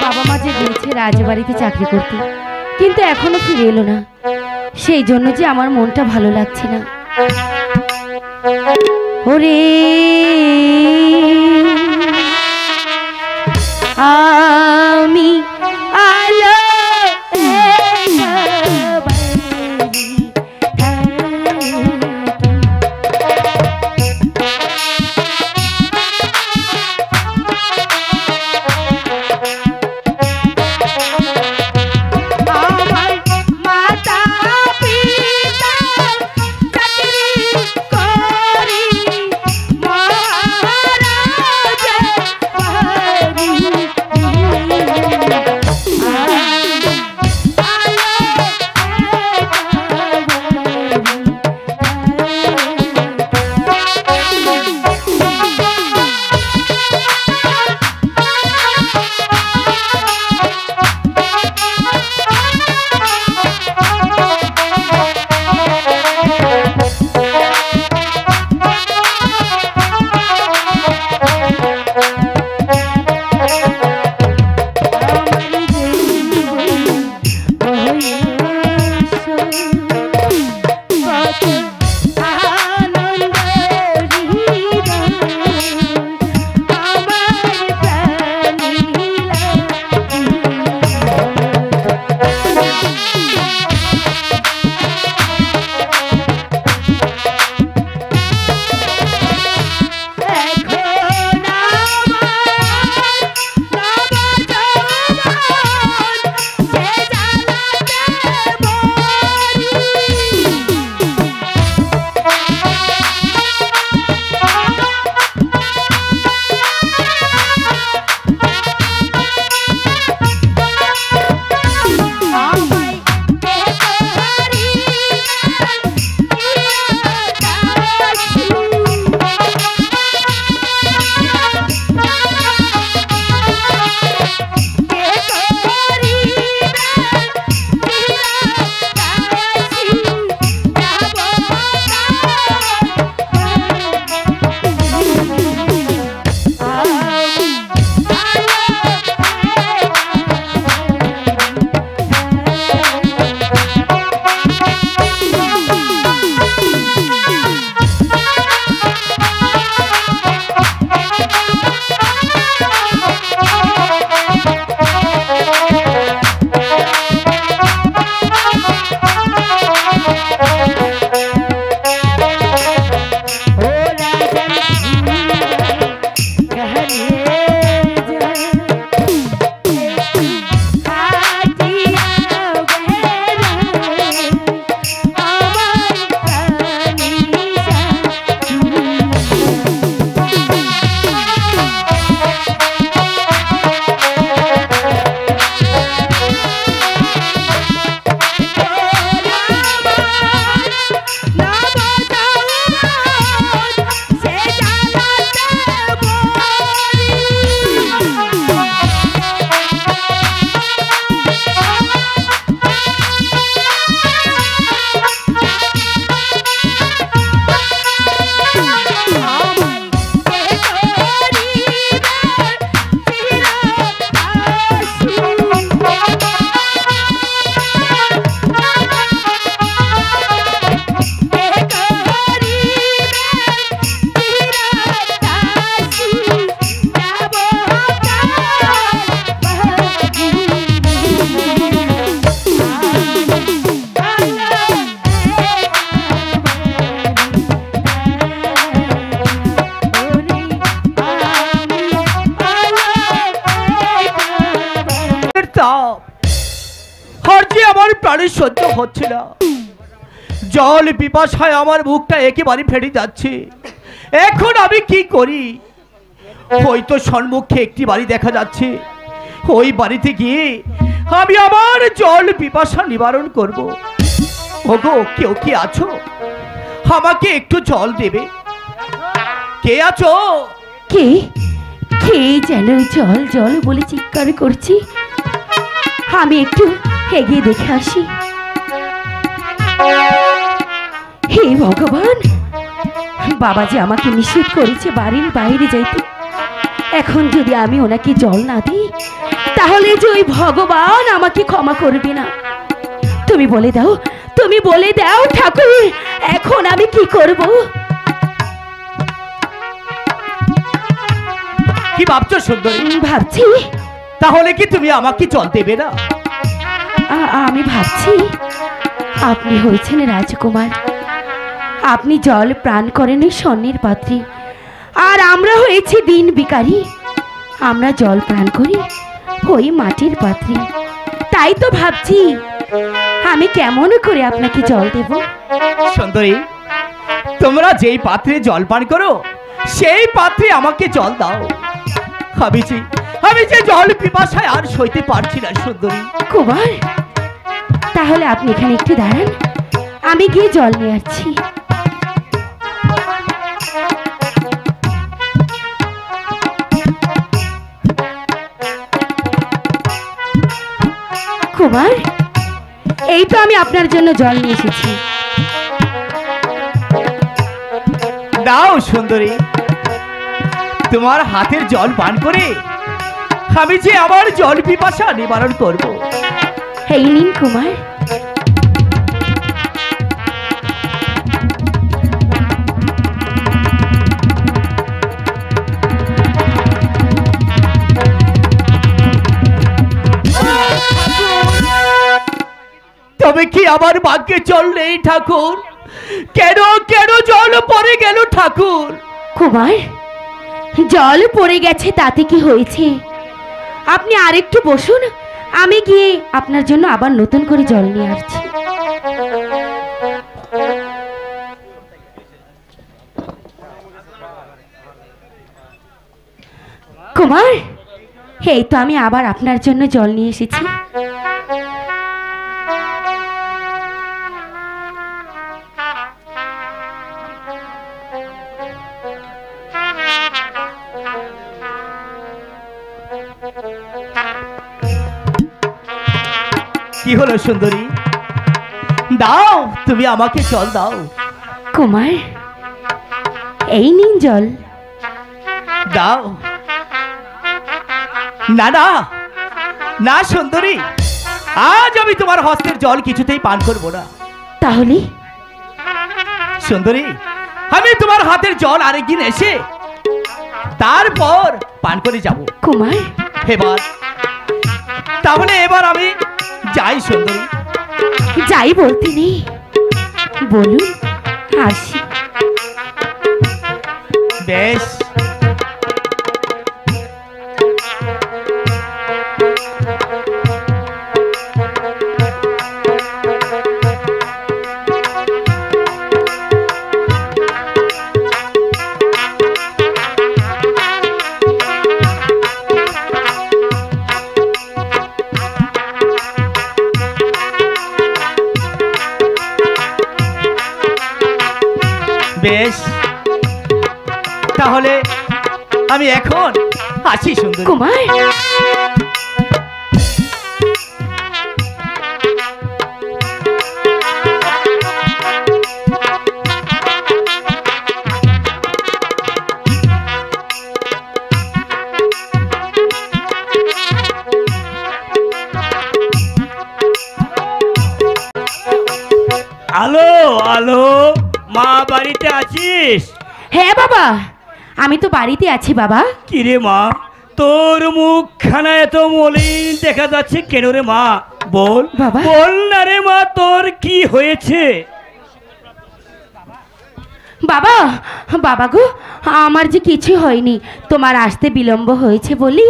বাবা মা যে গিয়েছে রাজবাড়িতে চাকরি করতে, কিন্তু এখনো ফিরে এলো না। সেই জন্য যে আমার মনটা ভালো লাগছে না। ওরে আমি আলো প্রাণে সহ্য হচ্ছে না। জল পিপাসায় আমার মুখটা একেবারে ফেটে যাচ্ছে। এখন আমি কি করি? হয়তো সম্মুখে একটি বাড়ি দেখা যাচ্ছে, ওই বাড়িতে গিয়ে আমি আমার জল পিপাসা নিবারণ করব। ওগো, কেউ কি আছো? আমাকে একটু জল দেবে? কে আছো? কে কে যেন জল জল বলে চিৎকার করছি। আমি একটু এগিয়ে দেখে আসি। হে ভগবান, বাবা যে আমাকে নিষেধ করেছে বাড়ির বাইরে যাইতে, এখন যদি আমি ওনাকে জল না দিই তাহলে যে ওই ভগবান আমাকে ক্ষমা করবে না। তুমি বলে দাও, তুমি বলে দাও ঠাকুর, এখন আমি কি করব? কি ভাবছো সুন্দরী? ভাবছি। তাহলে কি তুমি আমাকে জল দেবে না? আমি ভাবছি আপনি হয়েছেন রাজকুমার, আপনি জল প্রাণ করেন ওই স্বর্ণের পাত্রে, আর আমরা হয়েছি দিন ভিখারি, আমরা জল প্রাণ করি ওই মাটির পাত্রে। তাই তো ভাবছি আমি কেমন করে আপনাকে জল দেব। সুন্দরী, তোমরা যেই পাত্রে জল পান করো সেই পাত্রে আমাকে জল দাও। আমি যে জল পিপাসায় আর সইতে পারছি না সুন্দরী। কুমার, তাহলে আপনি এখানে একটু দাঁড়ান, আমি গিয়ে জল নিয়ে আসছি। কুমার, এই তো আমি আপনার জন্য জল নিয়ে এসেছি। দাও সুন্দরী, তোমার হাতের জল পান করে আমি যে আমার জল পিপাসা নিবারণ করব। এই নিন কুমার। তবে কি আমার ভাগ্যে জল নেই ঠাকুর? কেন কেন জল পড়ে গেল ঠাকুর? কুমার, জল পড়ে গেছে তাতে কি হয়েছে? আপনি আরেকটু বসুন, আমি গিয়ে আপনার জন্য আবার নতুন করে জল নিয়ে আসছি। কুমার, এই তো আমি আবার আপনার জন্য জল নিয়ে এসেছি। কি হলো সুন্দরী? দাও, তুমি আমাকে জল দাও। কুমার, এই নিন জল। দাও। না না না সুন্দরী, আজ আমি তোমার হস্তের জল কিছুতেই পান করব না। তাহলে? সুন্দরী, আমি তোমার হাতের জল আরেকদিন এসে তারপর পান করে যাব। কুমার, এবার আমি যাই সুন্দরী। যাই বলতে নেই, বলুন আসি। বেশ। বেশ, তাহলে আমি এখন আসি সুন্দরী। কুমার, আলো আলো, মা বাড়িতে আছিস? হ্যাঁ বাবা, আমি তো বাড়িতে আছি বাবা। কিরে মা, তোর মুখখানা এত মলিন দেখা যাচ্ছে কেন রে মা? বল বাবা। বল না রে মা, তোর কি হয়েছে? বাবা, বাবা গো, আমার যে কিছু হয়নি, তোমার আসতে বিলম্ব হয়েছে বলি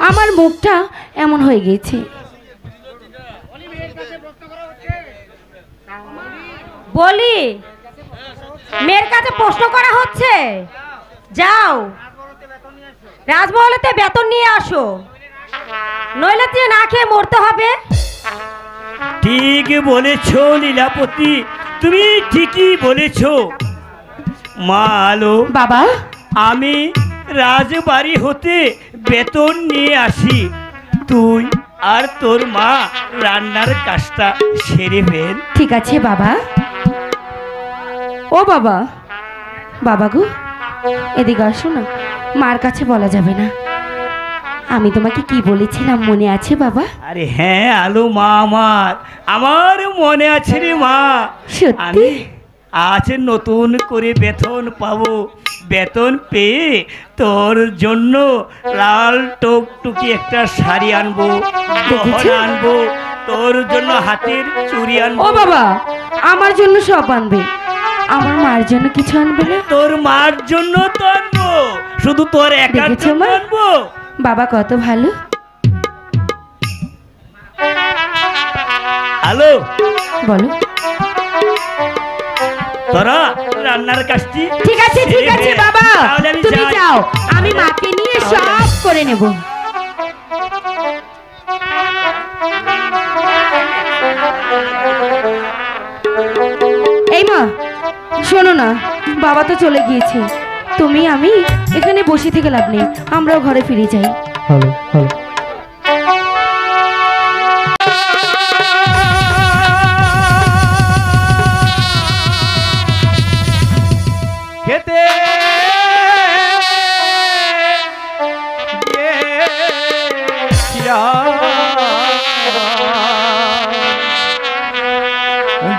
আমার মুখটা এমন হয়ে গেছে। বলি মেয়ের কাছে প্রশ্ন করা হচ্ছে, যাও রাজমহলেতে বেতন নিয়ে আসো, নইলে যে না খেয়ে মরতে হবে। ঠিক বলেছ লীলাপতি, তুমি ঠিকই বলেছ। মা আলো, বাবা, আমি রাজবাড়ি হতে বেতন নিয়ে আসি, তুই আর তোর মা রান্নার কাজটা সেরে ফেল। ঠিক আছে বাবা। ও বাবা, বাবা গো, এদিকে আসো না, মার কাছে বলা যাবে না। আমি তোমাকে কি বলেছিলাম মনে আছে বাবা? আরে হ্যাঁ আলু মা, আমার মনে আছে রে মা। সত্যি? আমি আজ নতুন করে বেতন পাবো, বেতন পেয়ে তোর জন্য লাল টুকটুকি একটা শাড়ি আনবো, গহনা আনবো, তোর জন্য হাতের চুড়ি আনবো। ও বাবা, আমার জন্য সব আনবে, আমার মার জন্য কিছু আনবে না? তোর মার জন্য তো আনবো, শুধু তোর একার দেখেছো জন্য মা? আনবো। বাবা কত ভালো। হ্যালো, বলো। তোরা রান্নার কাজটি ঠিক আছে ঠিক আছে বাবা, তাহলে আমি তুমি যাই। যাও, আমি মাকে নিয়ে সব করে নেব। এই মা, শোনো না, বাবা তো চলে গিয়েছে, তুমি আমি এখানে বসে থেকে লাভ নেই, আমরাও ঘরে ফিরে যাই। Hello hello. খেতে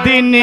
দিন